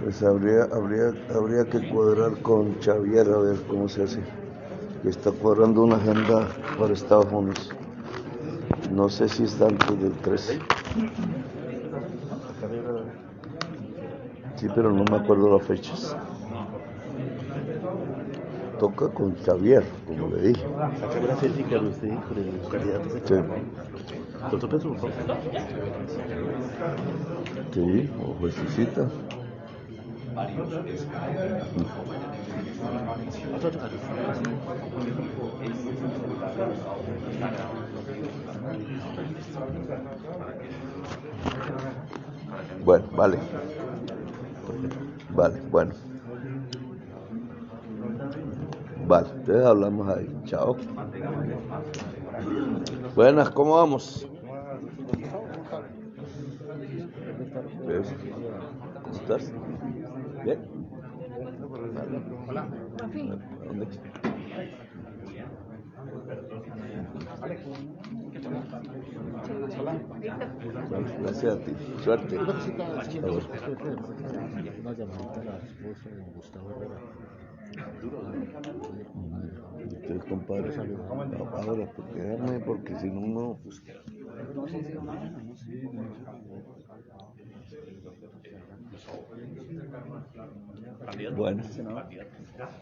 Pues habría que cuadrar con Xavier a ver cómo se hace. Que está cuadrando una agenda para Estados Unidos. No sé si está antes del 13. Sí, pero no me acuerdo las fechas. Toca con Xavier, como le dije. Acá la Cética, usted, con el candidato. Sí. Doctor Petro, por favor. Sí, o juececita. Bueno, vale. Vale, bueno. Vale, entonces hablamos ahí. Chao. Buenas, ¿cómo vamos? ¿Cómo estás? ¿Bien? Hola. ¿Dónde? Gracias a ti. Suerte. Una llamadita a la esposa de Gustavo Herrera. Ustedes, compadre, ahora, porque si no, no.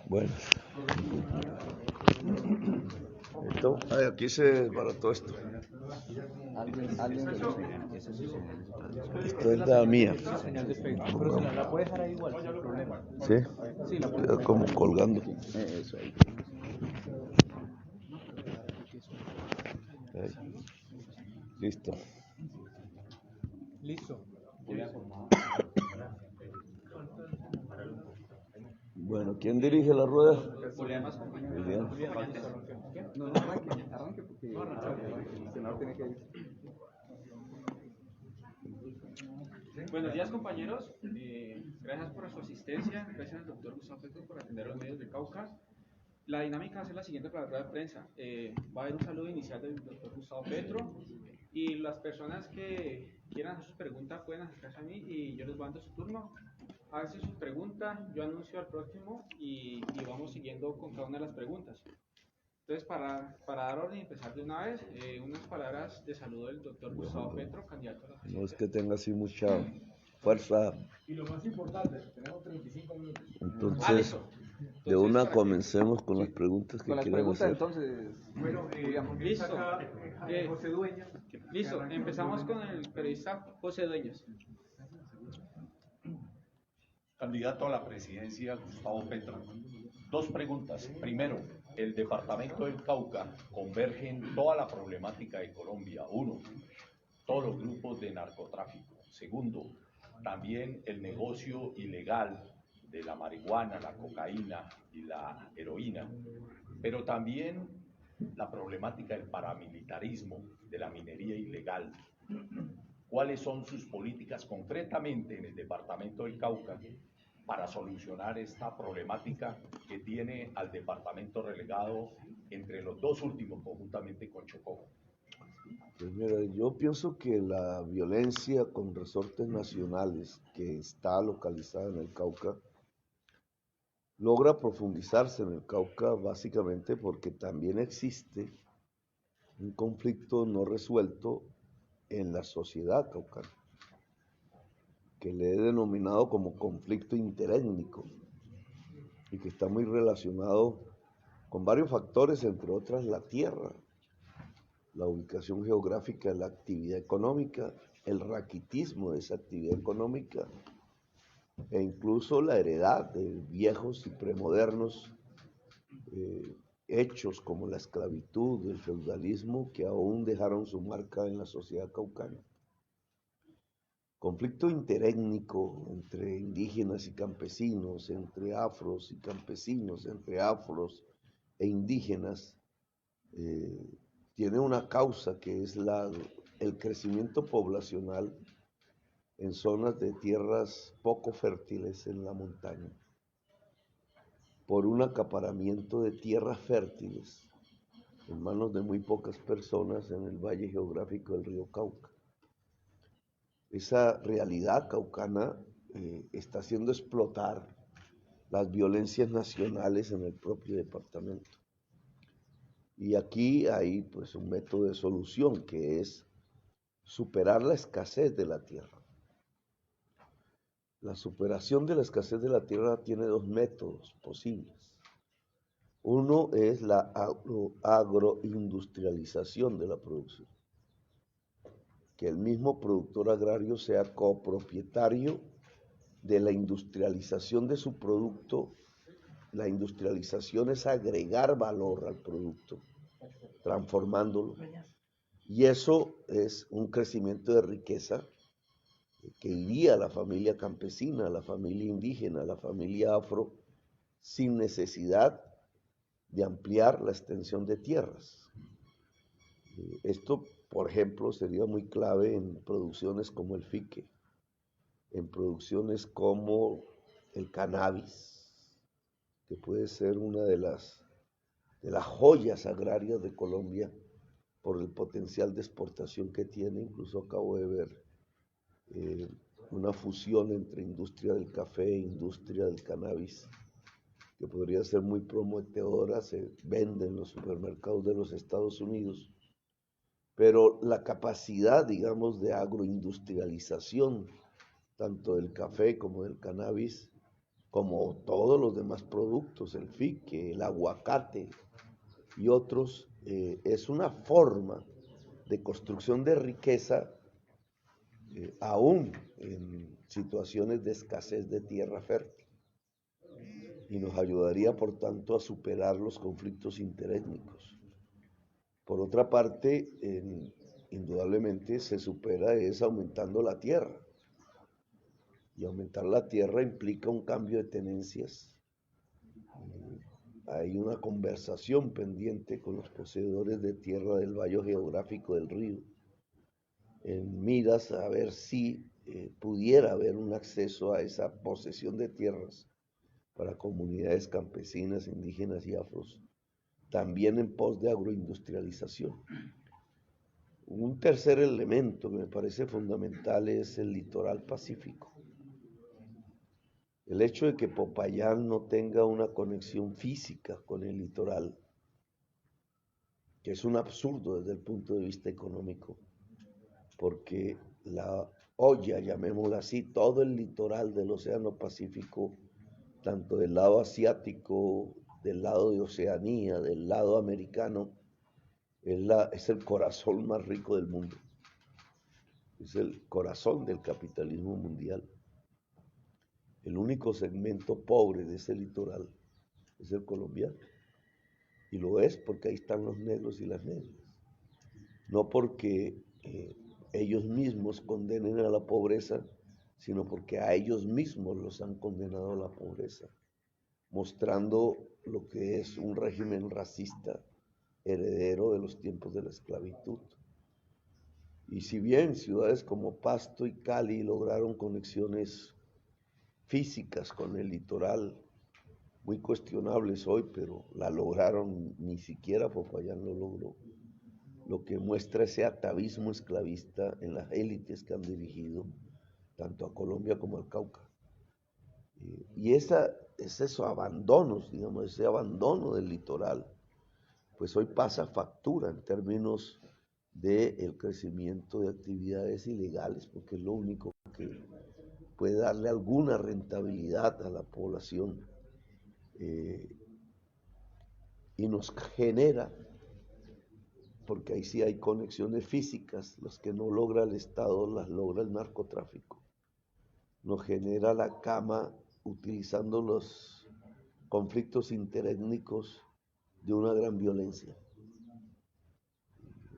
Bueno. Esto, aquí se desbarató esto. Esto es la mía. La puede dejar ahí igual, sin problema. ¿Sí? Sí, la Queda como colgando. Eso ahí. Ahí. Listo. Listo. Bueno, ¿quién dirige la rueda? Julián. No, arranque porque el senador tiene que ir. Buenos días, compañeros. Gracias por su asistencia. Gracias al doctor Gustavo Petro por atender a los medios de Caucas. La dinámica va a ser la siguiente para la rueda de prensa. Va a haber un saludo inicial del doctor Gustavo Petro y las personas que quieran hacer sus preguntas pueden acercarse a mí y yo les voy dando su turno. Hagan sus preguntas, yo anuncio al próximo y vamos siguiendo con cada una de las preguntas. Entonces, para dar orden y empezar de una vez, unas palabras de saludo del doctor Gustavo Petro, candidato a la presidencia. No es que tenga así mucha fuerza. Y lo más importante, tenemos 35 minutos. Entonces, de una comencemos con las preguntas que quieran hacer. Entonces, bueno, listo. José Dueñas. Listo, empezamos con el periodista José Dueñas. Candidato a la presidencia, Gustavo Petro. Dos preguntas. Primero, el departamento del Cauca converge en toda la problemática de Colombia. Uno, todos los grupos de narcotráfico. Segundo, también el negocio ilegal de la marihuana, la cocaína y la heroína. Pero también la problemática del paramilitarismo, de la minería ilegal. ¿Cuáles son sus políticas concretamente en el departamento del Cauca para solucionar esta problemática que tiene al departamento relegado entre los dos últimos conjuntamente con Chocó? Pues mira, yo pienso que la violencia con resortes nacionales que está localizada en el Cauca logra profundizarse en el Cauca básicamente porque también existe un conflicto no resuelto en la sociedad caucana, que le he denominado como conflicto interétnico y que está muy relacionado con varios factores, entre otras la tierra, la ubicación geográfica de la actividad económica, el raquitismo de esa actividad económica e incluso la heredad de viejos y premodernos hechos como la esclavitud, el feudalismo, que aún dejaron su marca en la sociedad caucana. Conflicto interétnico entre indígenas y campesinos, entre afros y campesinos, entre afros e indígenas, tiene una causa que es el crecimiento poblacional en zonas de tierras poco fértiles en la montaña, por un acaparamiento de tierras fértiles en manos de muy pocas personas en el valle geográfico del río Cauca. Esa realidad caucana está haciendo explotar las violencias nacionales en el propio departamento. Y aquí hay pues un método de solución que es superar la escasez de la tierra. La superación de la escasez de la tierra tiene dos métodos posibles. Uno es la agroindustrialización de la producción. Que el mismo productor agrario sea copropietario de la industrialización de su producto. La industrialización es agregar valor al producto, transformándolo. Y eso es un crecimiento de riqueza que iría a la familia campesina, a la familia indígena, a la familia afro, sin necesidad de ampliar la extensión de tierras. Esto, por ejemplo, sería muy clave en producciones como el fique, en producciones como el cannabis, que puede ser una de las joyas agrarias de Colombia por el potencial de exportación que tiene. Incluso acabo de ver una fusión entre industria del café e industria del cannabis, que podría ser muy prometedora, se vende en los supermercados de los Estados Unidos, pero la capacidad, digamos, de agroindustrialización, tanto del café como del cannabis, como todos los demás productos, el fique, el aguacate y otros, es una forma de construcción de riqueza, aún en situaciones de escasez de tierra fértil, y nos ayudaría, por tanto, a superar los conflictos interétnicos. Por otra parte, indudablemente se supera es aumentando la tierra, y aumentar la tierra implica un cambio de tenencias. Hay una conversación pendiente con los poseedores de tierra del valle geográfico del río, en miras a ver si pudiera haber un acceso a esa posesión de tierras para comunidades campesinas, indígenas y afros, también en pos de agroindustrialización. Un tercer elemento que me parece fundamental es el litoral pacífico. El hecho de que Popayán no tenga una conexión física con el litoral, que es un absurdo desde el punto de vista económico, porque la olla, llamémosla así, todo el litoral del Océano Pacífico, tanto del lado asiático, del lado de Oceanía, del lado americano, es el corazón más rico del mundo. Es el corazón del capitalismo mundial. El único segmento pobre de ese litoral es el colombiano. Y lo es porque ahí están los negros y las negras. No porque ellos mismos condenen a la pobreza, sino porque a ellos mismos los han condenado a la pobreza, mostrando lo que es un régimen racista heredero de los tiempos de la esclavitud. Y si bien ciudades como Pasto y Cali lograron conexiones físicas con el litoral, muy cuestionables hoy, pero la lograron, ni siquiera Popayán lo logró, lo que muestra ese atavismo esclavista en las élites que han dirigido tanto a Colombia como al Cauca. Y esos abandonos, digamos, ese abandono del litoral, pues hoy pasa factura en términos del crecimiento de actividades ilegales, porque es lo único que puede darle alguna rentabilidad a la población, y nos genera, porque ahí sí hay conexiones físicas, las que no logra el Estado las logra el narcotráfico, nos genera la cama utilizando los conflictos interétnicos de una gran violencia.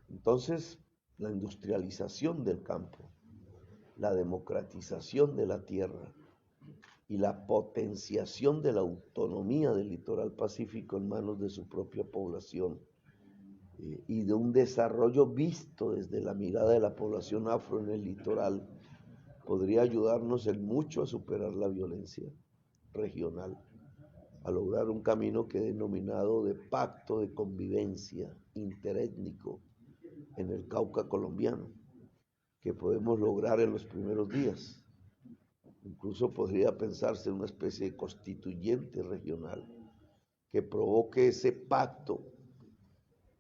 Entonces, la industrialización del campo, la democratización de la tierra y la potenciación de la autonomía del litoral pacífico en manos de su propia población, y de un desarrollo visto desde la mirada de la población afro en el litoral, podría ayudarnos en mucho a superar la violencia regional, a lograr un camino que he denominado de pacto de convivencia interétnico en el Cauca colombiano, que podemos lograr en los primeros días. Incluso podría pensarse en una especie de constituyente regional que provoque ese pacto,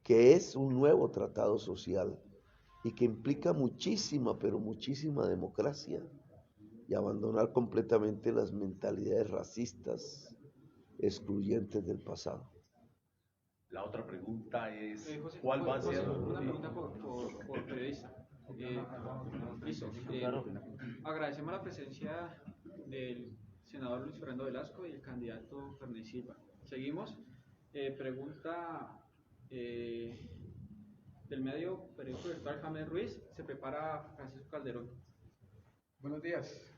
que es un nuevo tratado social y que implica muchísima, pero muchísima democracia, y abandonar completamente las mentalidades racistas excluyentes del pasado. La otra pregunta es, José, ¿cuál va a José, ser? una pregunta por periodista. Listo. Agradecemos la presencia del senador Luis Fernando Velasco y el candidato Ferney Silva. Seguimos. Pregunta del medio periódico virtual James Ruiz. Se prepara Francisco Calderón. Buenos días.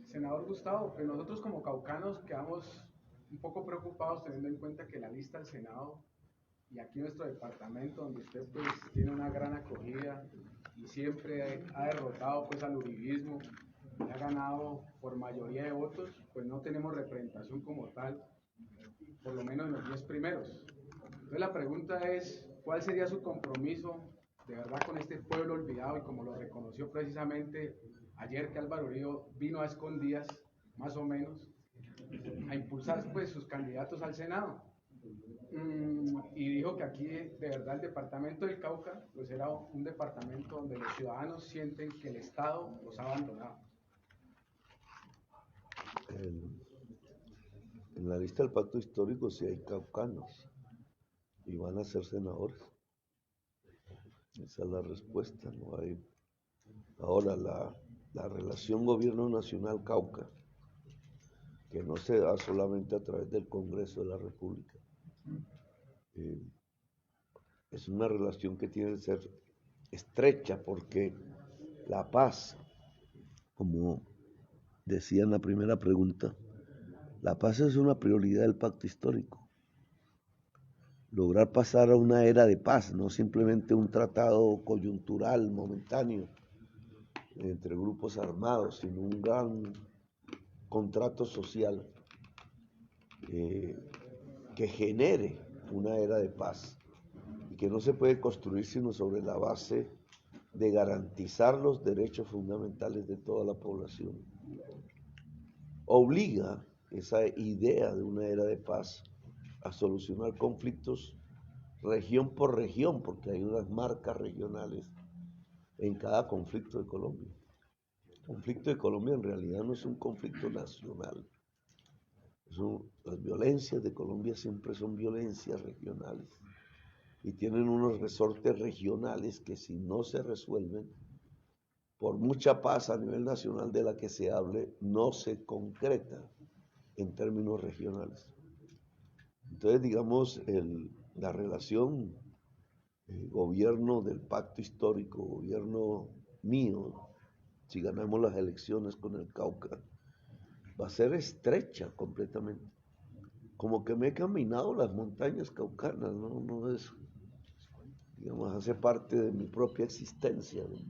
Senador Gustavo, pues nosotros como caucanos quedamos un poco preocupados teniendo en cuenta que la lista del Senado y aquí nuestro departamento, donde usted pues tiene una gran acogida y siempre ha derrotado pues al uribismo y ha ganado por mayoría de votos, pues no tenemos representación como tal, por lo menos en los 10 primeros. Entonces la pregunta es, ¿cuál sería su compromiso de verdad con este pueblo olvidado? Y como lo reconoció precisamente ayer que Álvaro Uribe vino a escondidas, más o menos, a impulsar pues sus candidatos al Senado. Y dijo que aquí de verdad el departamento del Cauca pues era un departamento donde los ciudadanos sienten que el Estado los ha abandonado. En la lista del pacto histórico sí hay caucanos y van a ser senadores. Esa es la respuesta, no hay. Ahora, la relación gobierno nacional Cauca, que no se da solamente a través del Congreso de la República, es una relación que tiene que ser estrecha porque la paz, como decía en la primera pregunta, la paz es una prioridad del pacto histórico. Lograr pasar a una era de paz, no simplemente un tratado coyuntural, momentáneo, entre grupos armados, sino un gran contrato social que genere una era de paz y que no se puede construir sino sobre la base de garantizar los derechos fundamentales de toda la población. Obliga esa idea de una era de paz a solucionar conflictos región por región, porque hay unas marcas regionales en cada conflicto de Colombia. El conflicto de Colombia en realidad no es un conflicto nacional. Las violencias de Colombia siempre son violencias regionales y tienen unos resortes regionales que si no se resuelven, por mucha paz a nivel nacional de la que se hable, no se concreta en términos regionales. Entonces, digamos, la relación gobierno del pacto histórico, gobierno mío, si ganamos las elecciones con el Cauca, va a ser estrecha completamente. Como que me he caminado las montañas caucanas, no es, digamos, hace parte de mi propia existencia, de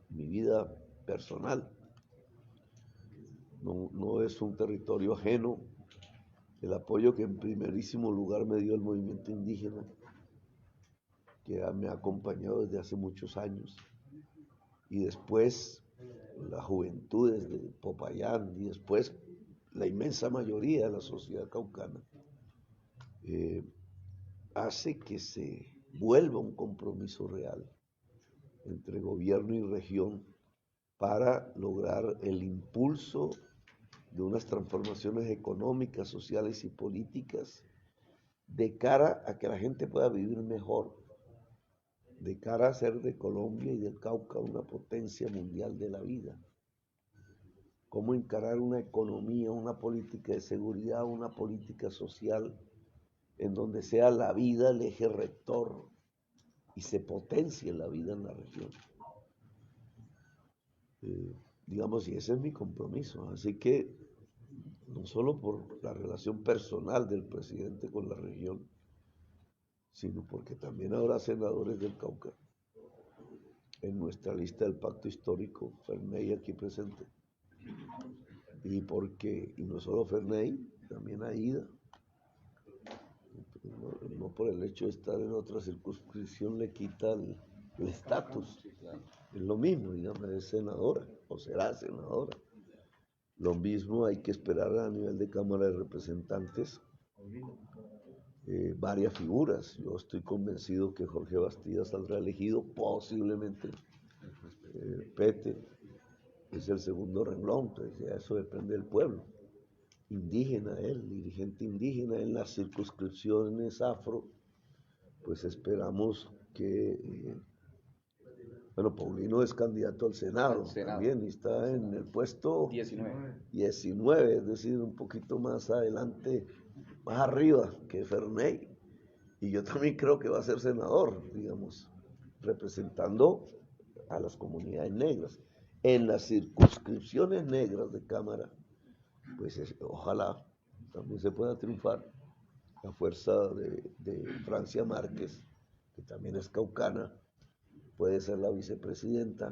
mi vida personal. No es un territorio ajeno. El apoyo que en primerísimo lugar me dio el movimiento indígena, que me ha acompañado desde hace muchos años, y después las juventudes de Popayán, y después la inmensa mayoría de la sociedad caucana, hace que se vuelva un compromiso real entre gobierno y región para lograr el impulso de unas transformaciones económicas, sociales y políticas de cara a que la gente pueda vivir mejor, de cara a hacer de Colombia y del Cauca una potencia mundial de la vida. Cómo encarar una economía, una política de seguridad, una política social en donde sea la vida el eje rector y se potencie la vida en la región. Digamos, y ese es mi compromiso. Así que, no solo por la relación personal del presidente con la región, sino porque también habrá senadores del Cauca. en nuestra lista del pacto histórico, Ferney aquí presente. Y no solo Ferney, también Aida. No por el hecho de estar en otra circunscripción le quita el estatus. Es lo mismo, digamos, es senadora o será senadora. Lo mismo hay que esperar a nivel de Cámara de Representantes varias figuras. Yo estoy convencido que Jorge Bastida saldrá elegido, posiblemente Pete es el segundo renglón, entonces ya eso depende del pueblo. Indígena él, dirigente indígena en las circunscripciones afro, pues esperamos que, bueno, Paulino es candidato al Senado, también, y está en el puesto 19, es decir, un poquito más adelante, más arriba que Ferney, y yo también creo que va a ser senador, digamos, representando a las comunidades negras. En las circunscripciones negras de Cámara, pues ojalá también se pueda triunfar a fuerza de Francia Márquez, que también es caucana, puede ser la vicepresidenta.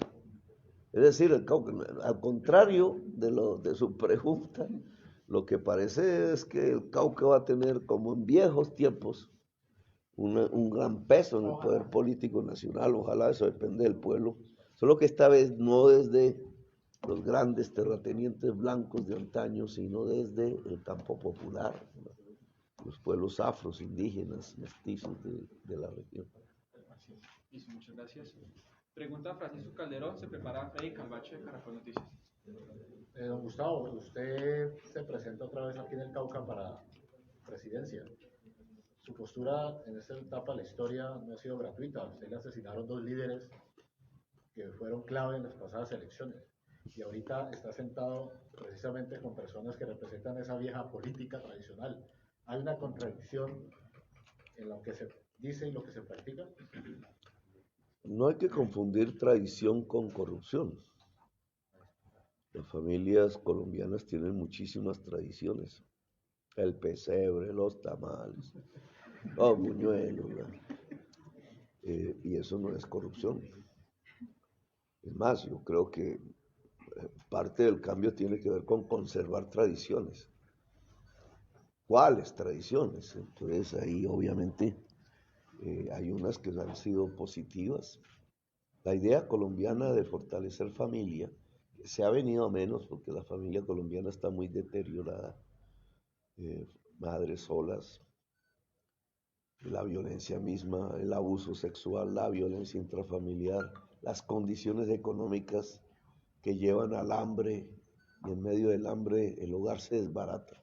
Es decir, al contrario de su pregunta, lo que parece es que el Cauca va a tener, como en viejos tiempos, un gran peso en el poder político nacional. Ojalá, eso depende del pueblo. Solo que esta vez no desde los grandes terratenientes blancos de antaño, sino desde el campo popular, los pueblos afros, indígenas, mestizos de la región. Muchas gracias. Pregunta Francisco Calderón, se prepara Freddy Calvache de Caracol Noticias. Don Gustavo, usted se presenta otra vez aquí en el Cauca para presidencia. Su postura en esta etapa de la historia no ha sido gratuita. A usted le asesinaron 2 líderes que fueron clave en las pasadas elecciones. Y ahorita está sentado precisamente con personas que representan esa vieja política tradicional. ¿Hay una contradicción en lo que se dice y lo que se practica? No hay que confundir tradición con corrupción. Las familias colombianas tienen muchísimas tradiciones. El pesebre, los tamales, los buñuelos, y eso no es corrupción. Es más, yo creo que parte del cambio tiene que ver con conservar tradiciones. ¿Cuáles tradiciones? Entonces ahí obviamente hay unas que han sido positivas. La idea colombiana de fortalecer familia se ha venido a menos porque la familia colombiana está muy deteriorada. Madres solas, la violencia misma, el abuso sexual, la violencia intrafamiliar, las condiciones económicas que llevan al hambre, y en medio del hambre el hogar se desbarata.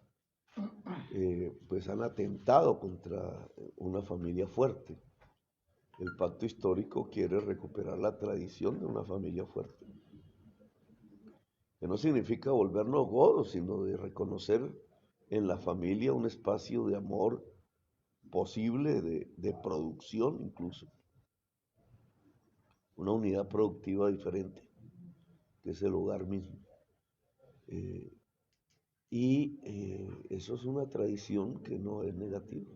Pues han atentado contra una familia fuerte. El pacto histórico quiere recuperar la tradición de una familia fuerte, que no significa volvernos godos, sino de reconocer en la familia un espacio de amor posible, de producción incluso, una unidad productiva diferente, que es el hogar mismo. Eso es una tradición que no es negativa.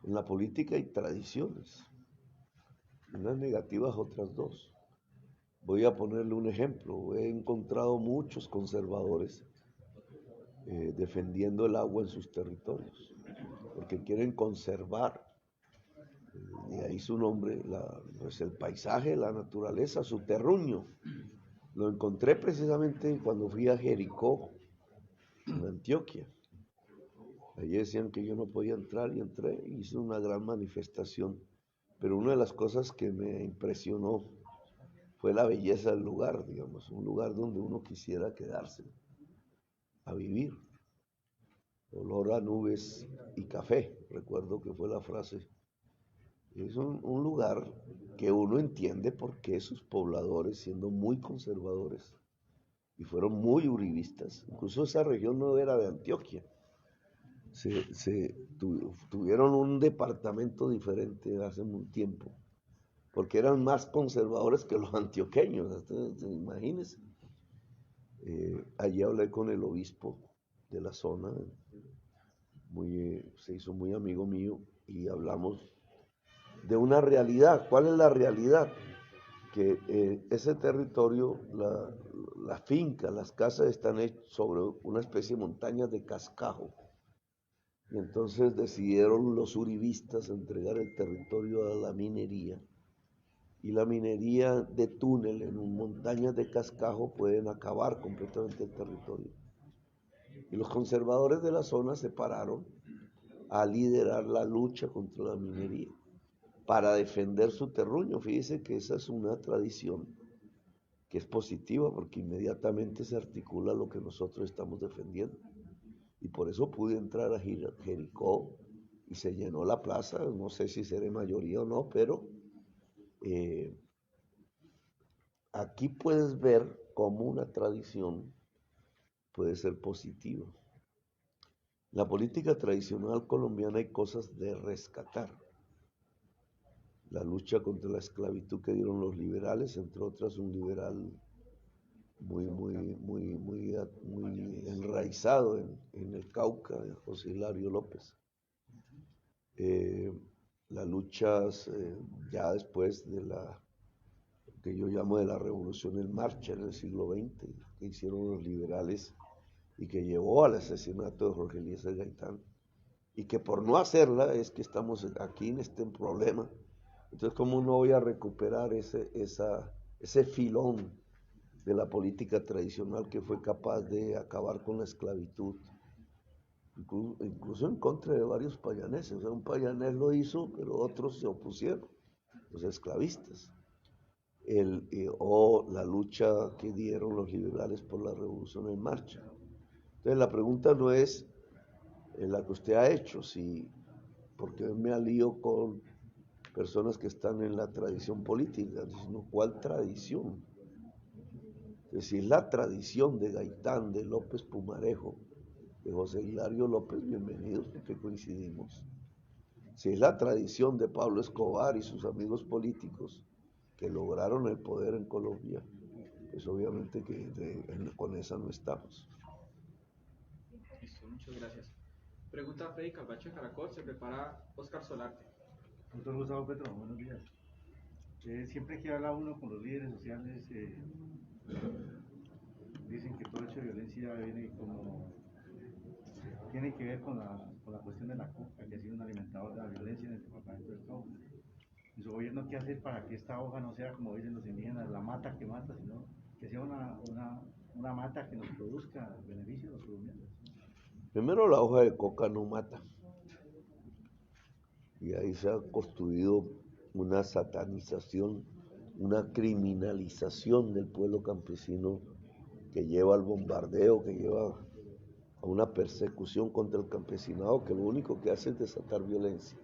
En la política hay tradiciones, unas negativas, otras dos. Voy a ponerle un ejemplo. He encontrado muchos conservadores defendiendo el agua en sus territorios, porque quieren conservar, de ahí su nombre, pues el paisaje, la naturaleza, su terruño. Lo encontré precisamente cuando fui a Jericó, en Antioquia. Allí decían que yo no podía entrar y entré, hice una gran manifestación. Pero una de las cosas que me impresionó fue la belleza del lugar, digamos, un lugar donde uno quisiera quedarse a vivir. Olor a nubes y café, recuerdo que fue la frase. Es un lugar que uno entiende por qué sus pobladores, siendo muy conservadores, y fueron muy uribistas, incluso esa región no era de Antioquia, tuvieron un departamento diferente hace un tiempo, porque eran más conservadores que los antioqueños, imagínense. Allí hablé con el obispo de la zona, se hizo muy amigo mío, y hablamos de una realidad. ¿Cuál es la realidad? que ese territorio, la finca, las casas están hechas sobre una especie de montañas de cascajo. Y entonces decidieron los uribistas entregar el territorio a la minería. Y la minería de túnel en montañas de cascajo pueden acabar completamente el territorio. Y los conservadores de la zona se pararon a liderar la lucha contra la minería para defender su terruño. Fíjese que esa es una tradición que es positiva porque inmediatamente se articula lo que nosotros estamos defendiendo. Y por eso pude entrar a Jericó y se llenó la plaza. No sé si seré mayoría o no, pero aquí puedes ver cómo una tradición puede ser positiva. En la política tradicional colombiana hay cosas de rescatar. La lucha contra la esclavitud que dieron los liberales, entre otras un liberal muy enraizado en el Cauca, José Hilario López. Las luchas ya después de la que yo llamo de la Revolución en Marcha en el siglo XX, que hicieron los liberales y que llevó al asesinato de Jorge Eliezer Gaitán, y que por no hacerla es que estamos aquí en este problema. Entonces, ¿cómo no voy a recuperar ese filón de la política tradicional que fue capaz de acabar con la esclavitud, incluso en contra de varios payaneses? O sea, un payanés lo hizo, pero otros se opusieron, los esclavistas. O la lucha que dieron los liberales por la Revolución en Marcha. Entonces, la pregunta no es la que usted ha hecho, si porque me alío con personas que están en la tradición política, sino cuál tradición. Es decir, la tradición de Gaitán, de López Pumarejo, de José Hilario López, bienvenidos porque coincidimos. Si es la tradición de Pablo Escobar y sus amigos políticos que lograron el poder en Colombia, pues obviamente que con esa no estamos. Listo, muchas gracias. Pregunta Freddy Calvache de Caracol, se prepara Oscar Solarte. Doctor Gustavo Petro, buenos días. Siempre que habla uno con los líderes sociales, dicen que todo hecho de violencia tiene que ver con la cuestión de la coca, que ha sido un alimentador de la violencia en el departamento del Cauca. ¿Y su gobierno qué hacer para que esta hoja no sea, como dicen los indígenas, la mata que mata, sino que sea una mata que nos produzca beneficios a los colombianos? Primero, la hoja de coca no mata. Y ahí se ha construido una satanización, una criminalización del pueblo campesino que lleva al bombardeo, que lleva a una persecución contra el campesinado, que lo único que hace es desatar violencia.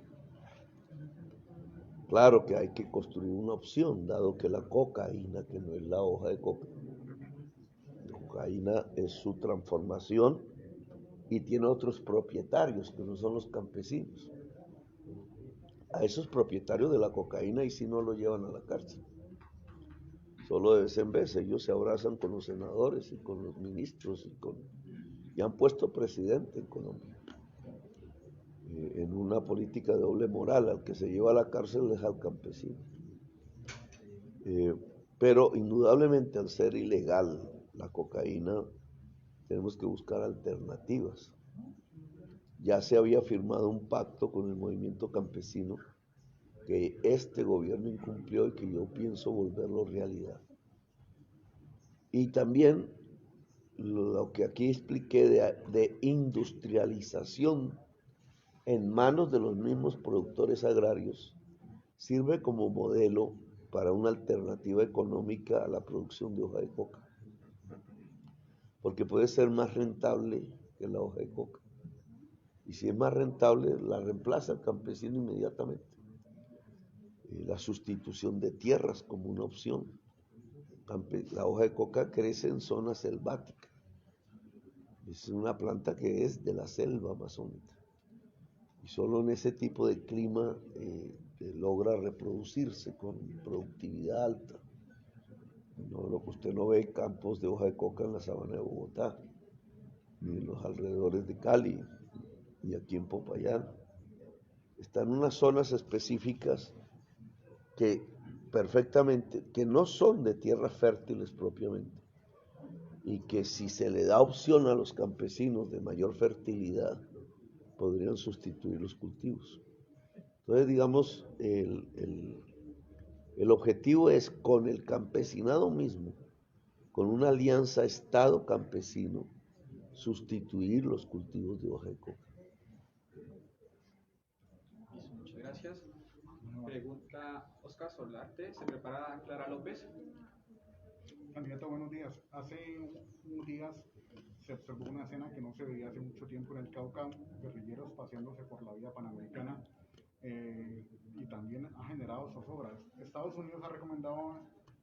Claro que hay que construir una opción, dado que la cocaína, que no es la hoja de coca, la cocaína es su transformación y tiene otros propietarios que no son los campesinos. A esos propietarios de la cocaína y si no lo llevan a la cárcel. Solo de vez en vez ellos se abrazan con los senadores y con los ministros y han puesto presidente en Colombia. En una política de doble moral, al que se lleva a la cárcel es al campesino. Pero indudablemente al ser ilegal la cocaína, tenemos que buscar alternativas. Ya se había firmado un pacto con el movimiento campesino que este gobierno incumplió y que yo pienso volverlo realidad. Y también lo que aquí expliqué de industrialización en manos de los mismos productores agrarios sirve como modelo para una alternativa económica a la producción de hoja de coca, porque puede ser más rentable que la hoja de coca. Y si es más rentable, la reemplaza el campesino inmediatamente. La sustitución de tierras como una opción. La hoja de coca crece en zonas selváticas. Es una planta que es de la selva amazónica. Y solo en ese tipo de clima logra reproducirse con productividad alta. No, lo que usted no ve campos de hoja de coca en la sabana de Bogotá, ni en los alrededores de Cali, ni aquí en Popayán. Están en unas zonas específicas que perfectamente que no son de tierras fértiles propiamente y que si se le da opción a los campesinos de mayor fertilidad, podrían sustituir los cultivos. Entonces, digamos, el objetivo es con el campesinado mismo, con una alianza Estado-campesino, sustituir los cultivos de hoja de coca. Muchas gracias. Pregunta Oscar Solarte. Se prepara Clara López. Candidato, buenos días. Hace unos días se observó una escena que no se veía hace mucho tiempo en el Cauca, guerrilleros paseándose por la vía panamericana, y también ha generado zozobras. Estados Unidos ha recomendado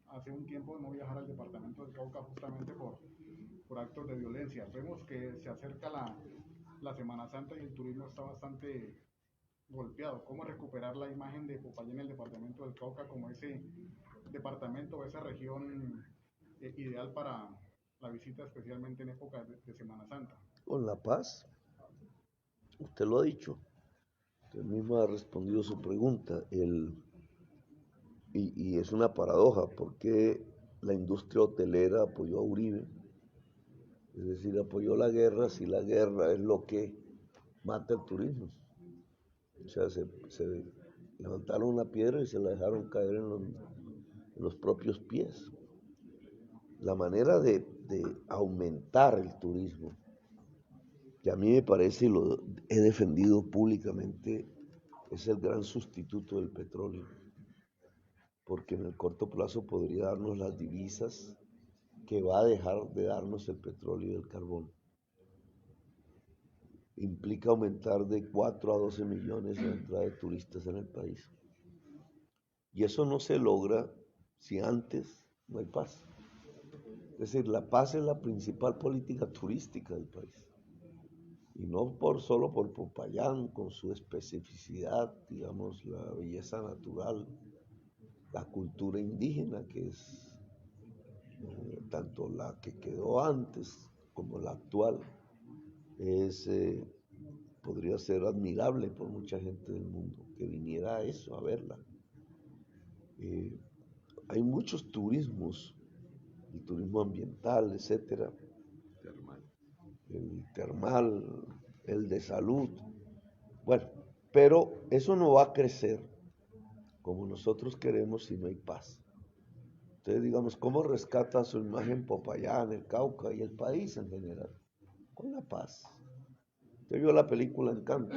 hace un tiempo no viajar al departamento del Cauca justamente por actos de violencia. Vemos que se acerca la Semana Santa y el turismo está bastante golpeado. ¿Cómo recuperar la imagen de Popayán en el departamento del Cauca como ese departamento o esa región ideal para la visita, especialmente en época de Semana Santa? Con la paz, usted lo ha dicho, usted mismo ha respondido su pregunta, y es una paradoja, porque la industria hotelera apoyó a Uribe, es decir, apoyó la guerra si la guerra es lo que mata el turismo. O sea, se levantaron una piedra y se la dejaron caer en los propios pies. La manera de aumentar el turismo, que a mí me parece y lo he defendido públicamente, es el gran sustituto del petróleo, porque en el corto plazo podría darnos las divisas que va a dejar de darnos el petróleo y el carbón. Implica aumentar de 4 a 12 millones la entrada de turistas en el país. Y eso no se logra si antes no hay paz. Es decir, la paz es la principal política turística del país. Y no solo por Popayán, con su especificidad, digamos, la belleza natural, la cultura indígena, que es tanto la que quedó antes como la actual, podría ser admirable por mucha gente del mundo que viniera a eso, a verla. Hay muchos turismos, el turismo ambiental, etcétera, el termal, el de salud. Bueno, pero eso no va a crecer como nosotros queremos si no hay paz. Entonces, digamos, ¿cómo rescata su imagen Popayán, el Cauca y el país en general? Con la paz. Usted vio la película Encanto,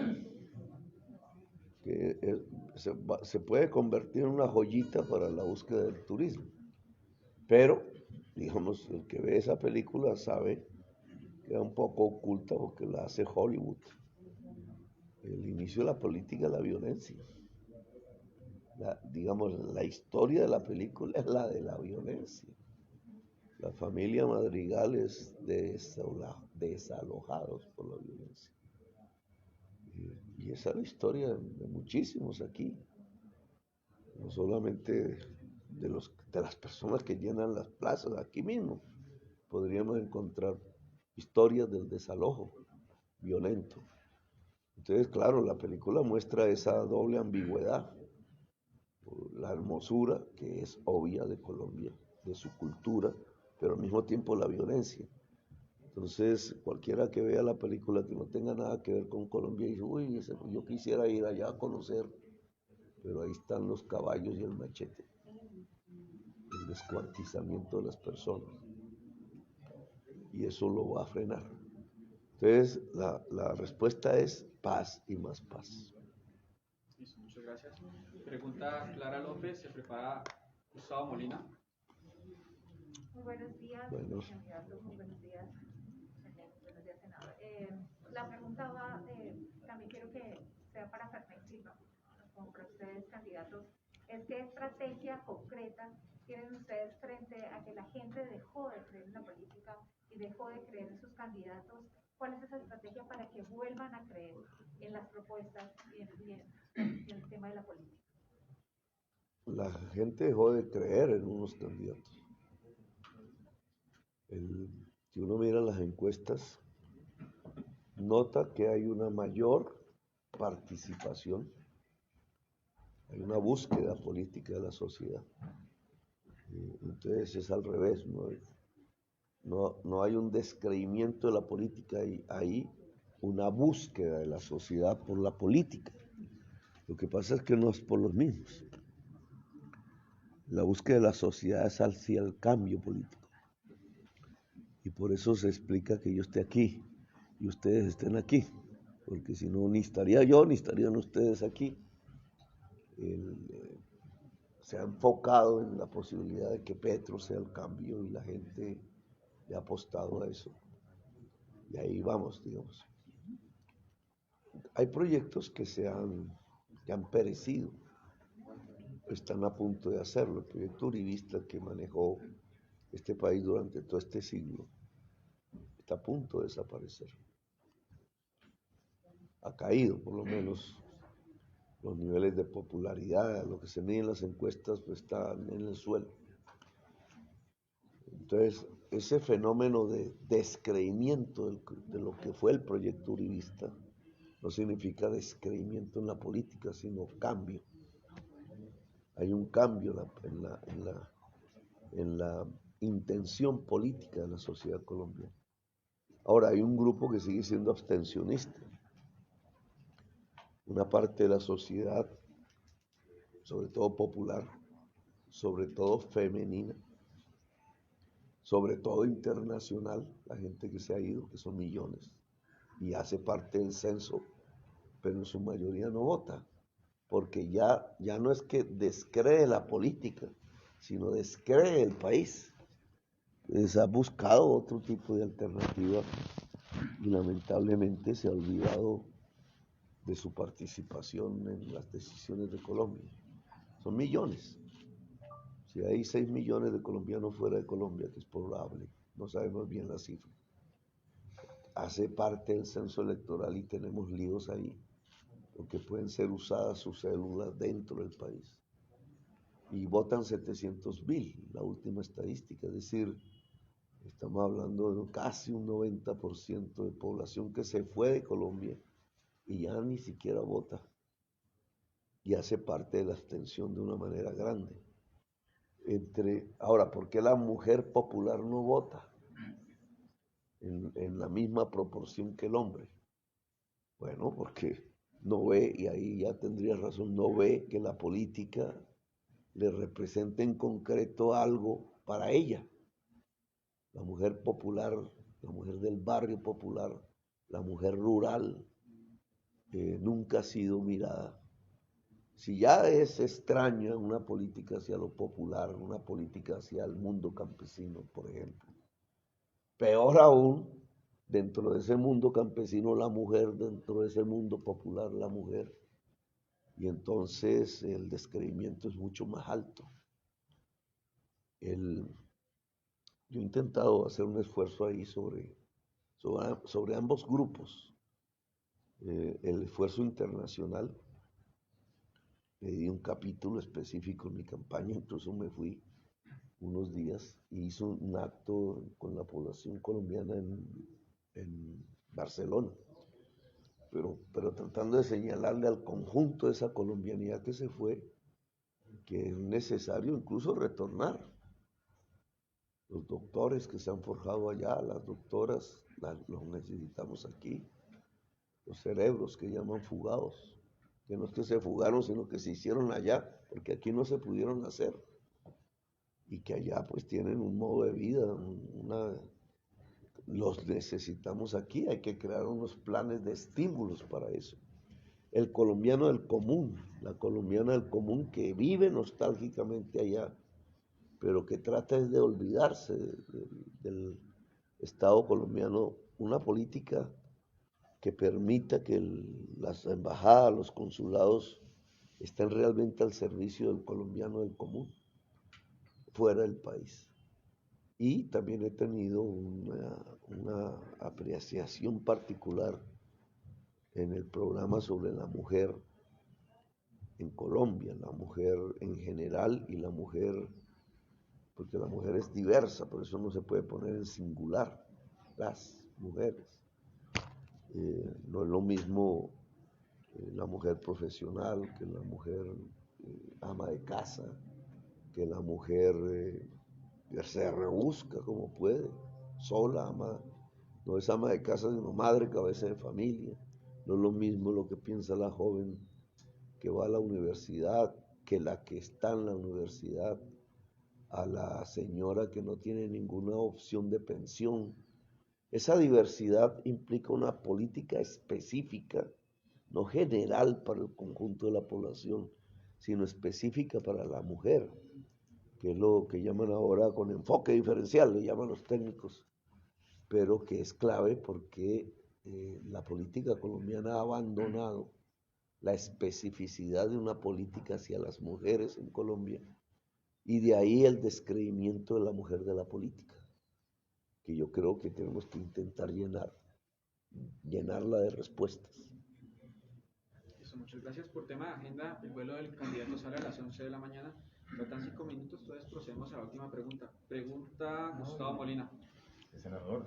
que se puede convertir en una joyita para la búsqueda del turismo. Pero, digamos, el que ve esa película sabe que es un poco oculta porque la hace Hollywood. El inicio de la política es la violencia. Digamos, la historia de la película es la de la violencia. La familia Madrigal es desalojados por la violencia. Y esa es la historia de muchísimos aquí. No solamente de las personas que llenan las plazas, aquí mismo podríamos encontrar historias del desalojo violento. Entonces, claro, la película muestra esa doble ambigüedad, la hermosura que es obvia de Colombia, de su cultura, pero al mismo tiempo la violencia. Entonces, cualquiera que vea la película que no tenga nada que ver con Colombia dice, uy, yo quisiera ir allá a conocer, pero ahí están los caballos y el machete, el descuartizamiento de las personas, y eso lo va a frenar. Entonces, la respuesta es paz y más paz. Muchas gracias. Pregunta Clara López. Se prepara Gustavo Molina. Muy buenos días, candidato. Muy buenos días, senador. La pregunta va, también quiero que sea para Fernandino, como para ustedes, candidatos. ¿Qué estrategia concreta tienen ustedes frente a que la gente dejó de creer en la política y dejó de creer en sus candidatos? ¿Cuál es esa estrategia para que vuelvan a creer en las propuestas y en el tema de la política? La gente dejó de creer en unos candidatos. Si uno mira las encuestas, nota que hay una mayor participación hay una búsqueda política de la sociedad. Entonces es al revés, no hay un descreimiento de la política, hay una búsqueda de la sociedad por la política. Lo que pasa es que no es por los mismos. La búsqueda de la sociedad es hacia el cambio político. Y por eso se explica que yo esté aquí y ustedes estén aquí. Porque si no, ni estaría yo, ni estarían ustedes aquí. Se ha enfocado en la posibilidad de que Petro sea el cambio y la gente le ha apostado a eso. Y ahí vamos, digamos. Hay proyectos que han perecido, están a punto de hacerlo. El proyecto uribista que manejó este país durante todo este siglo está a punto de desaparecer. Ha caído, por lo menos, los niveles de popularidad, lo que se mide en las encuestas, pues están en el suelo. Entonces, ese fenómeno de descreimiento de lo que fue el proyecto uribista no significa descreimiento en la política, sino cambio. Hay un cambio en la intención política de la sociedad colombiana. Ahora, hay un grupo que sigue siendo abstencionista. Una parte de la sociedad, sobre todo popular, sobre todo femenina, sobre todo internacional, la gente que se ha ido, que son millones, y hace parte del censo, pero en su mayoría no vota, porque ya no es que descree la política, sino descree el país. Entonces ha buscado otro tipo de alternativa y lamentablemente se ha olvidado de su participación en las decisiones de Colombia. Son millones. Si hay 6 millones de colombianos fuera de Colombia, que es probable, no sabemos bien la cifra, hace parte del censo electoral y tenemos líos ahí, porque pueden ser usadas sus células dentro del país. Y votan 700.000, la última estadística, es decir, estamos hablando de casi un 90% de población que se fue de Colombia y ya ni siquiera vota y hace parte de la abstención de una manera grande. Ahora, ¿por qué la mujer popular no vota en la misma proporción que el hombre? Bueno, porque no ve, y ahí ya tendría razón, no ve que la política le representa en concreto algo para ella. La mujer popular, la mujer del barrio popular, la mujer rural, nunca ha sido mirada. Si ya es extraña una política hacia lo popular, una política hacia el mundo campesino, por ejemplo, peor aún, dentro de ese mundo campesino la mujer, dentro de ese mundo popular la mujer, y entonces el descreimiento es mucho más alto. Yo he intentado hacer un esfuerzo ahí sobre ambos grupos. El esfuerzo internacional, le di un capítulo específico en mi campaña, incluso me fui unos días y hice un acto con la población colombiana en Barcelona, pero tratando de señalarle al conjunto de esa colombianidad que se fue, que es necesario incluso retornar. Los doctores que se han forjado allá, las doctoras, los necesitamos aquí. Los cerebros que llaman fugados, que no es que se fugaron, sino que se hicieron allá, porque aquí no se pudieron hacer. Y que allá pues tienen un modo de vida, los necesitamos aquí, hay que crear unos planes de estímulos para eso. El colombiano del común, la colombiana del común que vive nostálgicamente allá, pero que trata es de olvidarse del Estado colombiano, una política que permita que las embajadas, los consulados estén realmente al servicio del colombiano del común, fuera del país. Y también he tenido una apreciación particular en el programa sobre la mujer en Colombia, la mujer en general y la mujer, porque la mujer es diversa, por eso no se puede poner en singular, las mujeres. No es lo mismo la mujer profesional que la mujer ama de casa, que la mujer se rebusca como puede, sola, ama, no es ama de casa, sino madre, cabeza de familia. No es lo mismo lo que piensa la joven que va a la universidad que la que está en la universidad, a la señora que no tiene ninguna opción de pensión. Esa diversidad implica una política específica, no general para el conjunto de la población, sino específica para la mujer, que es lo que llaman ahora con enfoque diferencial, le llaman los técnicos, pero que es clave porque la política colombiana ha abandonado la especificidad de una política hacia las mujeres en Colombia, y de ahí el descreimiento de la mujer de la política, que yo creo que tenemos que intentar llenarla de respuestas. Eso, muchas gracias. Por tema de agenda, el vuelo del candidato sale a las 11 de la mañana, faltan 5 minutos, entonces procedemos a la última pregunta. Pregunta Gustavo Molina. Senador,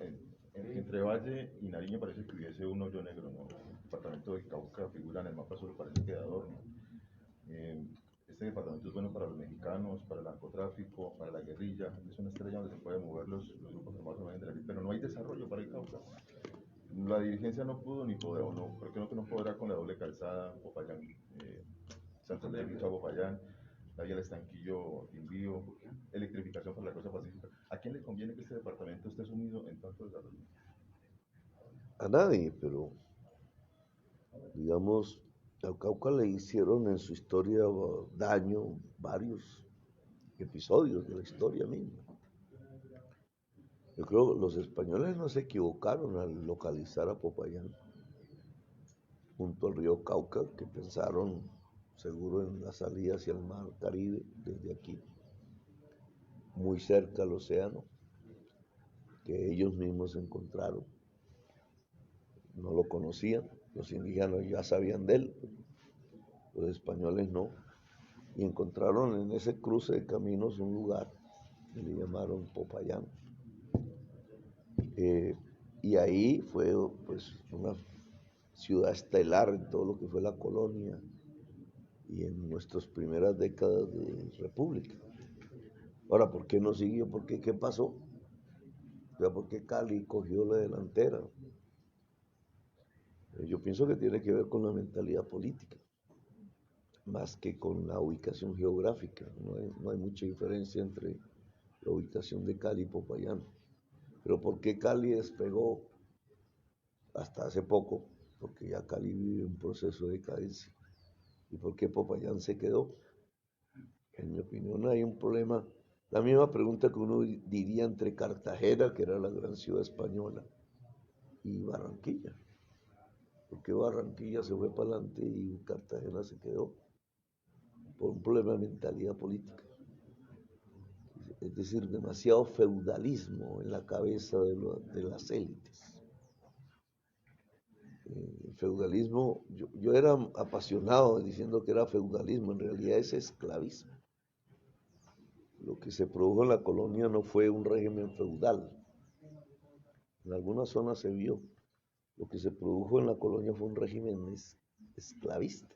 entre Valle y Nariño parece que hubiese un hoyo negro, ¿no? El departamento de Cauca figura en el mapa, solo parece que de adorno. Este departamento es bueno para los mexicanos, para el narcotráfico, para la guerrilla, es una estrella donde se pueden mover los grupos armados, pero no hay desarrollo para el Cauca. La dirigencia no pudo ni podrá, no, ¿por qué no podrá con la doble calzada, Popayán, Santander, Popayán, la vía del Estanquillo, Quindío, electrificación para la costa pacífica? ¿A quién le conviene que este departamento esté sumido en tanto desarrollo? A nadie, pero digamos, al Cauca le hicieron en su historia daño varios episodios de la historia misma. Yo creo que los españoles no se equivocaron al localizar a Popayán junto al río Cauca, que pensaron seguro en la salida hacia el mar Caribe desde aquí, muy cerca al océano, que ellos mismos encontraron. No lo conocían, los indígenas ya sabían de él, los españoles no, y encontraron en ese cruce de caminos un lugar que le llamaron Popayán. Y ahí fue pues una ciudad estelar en todo lo que fue la colonia y en nuestras primeras décadas de república. Ahora, ¿por qué no siguió? ¿Por qué? ¿Qué pasó? O sea, ¿por qué Cali cogió la delantera? Yo pienso que tiene que ver con la mentalidad política, más que con la ubicación geográfica. No hay mucha diferencia entre la ubicación de Cali y Popayán. Pero ¿por qué Cali despegó hasta hace poco? Porque ya Cali vive un proceso de decadencia. ¿Y por qué Popayán se quedó? En mi opinión hay un problema, la misma pregunta que uno diría entre Cartagena, que era la gran ciudad española, y Barranquilla. ¿Por qué Barranquilla se fue para adelante y Cartagena se quedó? Por un problema de mentalidad política. Es decir, demasiado feudalismo en la cabeza de las élites. El feudalismo, yo era apasionado diciendo que era feudalismo, en realidad es esclavismo. Lo que se produjo en la colonia no fue un régimen feudal. En algunas zonas se vio. Lo que se produjo en la colonia fue un régimen esclavista.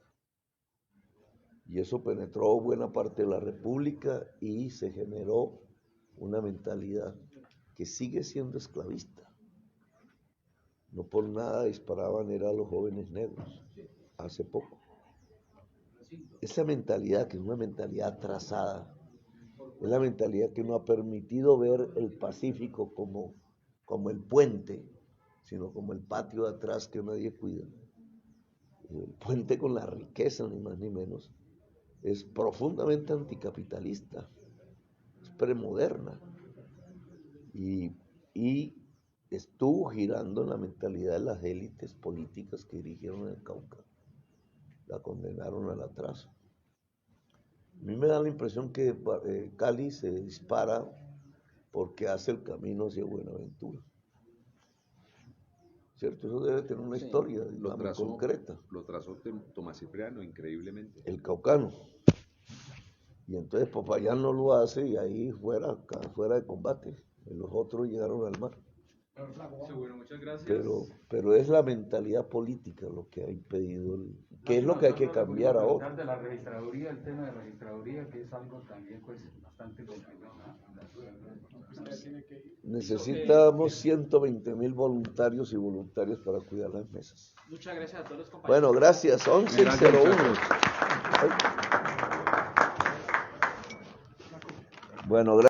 Y eso penetró buena parte de la república y se generó una mentalidad que sigue siendo esclavista. No por nada disparaban a los jóvenes negros hace poco. Esa mentalidad, que es una mentalidad atrasada, es la mentalidad que no ha permitido ver el Pacífico como el puente, sino como el patio de atrás que nadie cuida. El puente con la riqueza, ni más ni menos, es profundamente anticapitalista, es premoderna y estuvo girando en la mentalidad de las élites políticas que dirigieron el Cauca, la condenaron al atraso. A mí me da la impresión que Cali se dispara porque hace el camino hacia Buenaventura. ¿Cierto? Eso debe tener una historia muy concreta. Lo trazó Tomás Cipriano increíblemente. El caucano. Y entonces Popayán no lo hace y ahí fuera de combate. Los otros llegaron al mar. Seguro, muchas gracias. Pero es la mentalidad política lo que ha impedido, que es lo que hay que cambiar ahora. De la registraduría, el tema de registraduría, que es algo también pues bastante complicado. Necesitamos 120.000 voluntarios y voluntarias para cuidar las mesas. Muchas gracias a todos los compañeros. Bueno, gracias. 11:01. Bueno, gracias.